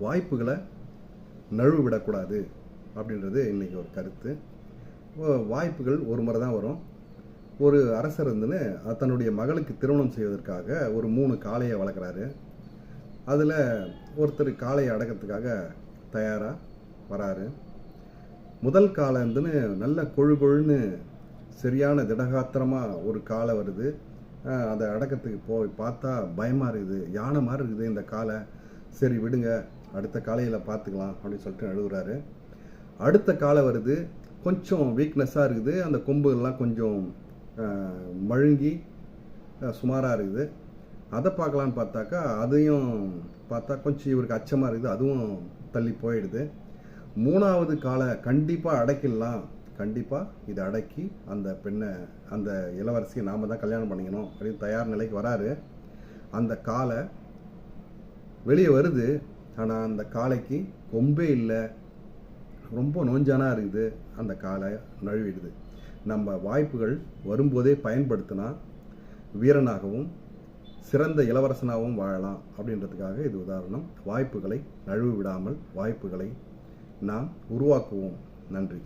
வாய்ப்புகளை நழுவு விடக்கூடாது அப்படின்றது இன்றைக்கி ஒரு கருத்து. வாய்ப்புகள் ஒரு முறை தான் வரும். ஒரு அரசர் இருந்துன்னு தன்னுடைய மகளுக்கு திருமணம் செய்வதற்காக ஒரு 3 காளையை வளர்க்குறாரு. அதில் ஒருத்தர் காளையை அடக்கிறதுக்காக தயாராக வராரு. முதல் காளை இருந்துன்னு நல்ல கொழுன்னு சரியான திடகாத்திரமாக ஒரு காளை வருது. அதை அடக்கிறதுக்கு போய் பார்த்தா பயமாக இருக்குது, யானை மாதிரி இருக்குது இந்த காளை. சரி விடுங்க, அடுத்த காளையில் பார்த்துக்கலாம் அப்படின்னு சொல்லிட்டு அழுகுறாரு. அடுத்த காளை வருது, கொஞ்சம் வீக்னஸாக இருக்குது, அந்த கொம்புகள்லாம் கொஞ்சம் மழுங்கி சுமாராக இருக்குது. அதை பார்க்கலான்னு பார்த்தாக்கா அதையும் பார்த்தா கொஞ்சம் இவருக்கு அச்சமாக இருக்குது, அதுவும் தள்ளி போயிடுது. 3வது காளை கண்டிப்பாக அடக்கிடலாம், கண்டிப்பாக இதை அடக்கி அந்த பெண்ணை, அந்த இளவரசியை நாம் தான் கல்யாணம் பண்ணிக்கணும் அப்படின்னு தயார் நிலைக்கு வராரு. அந்த காளை வெளியே வருது. ஆனால் அந்த காளைக்கு கொம்பே இல்லை, ரொம்ப நோஞ்சானா இருக்குது, அந்த காளை நழுவிடுது. நம்ம வாய்ப்புகள் வரும்போதே பயன்படுத்தினா வீரனாகவும் சிறந்த இளவரசனாகவும் வாழலாம் அப்படின்றதுக்காக இது உதாரணம். வாய்ப்புகளை நழுவு விடாமல் வாய்ப்புகளை நாம் உருவாக்குவோம். நன்றி.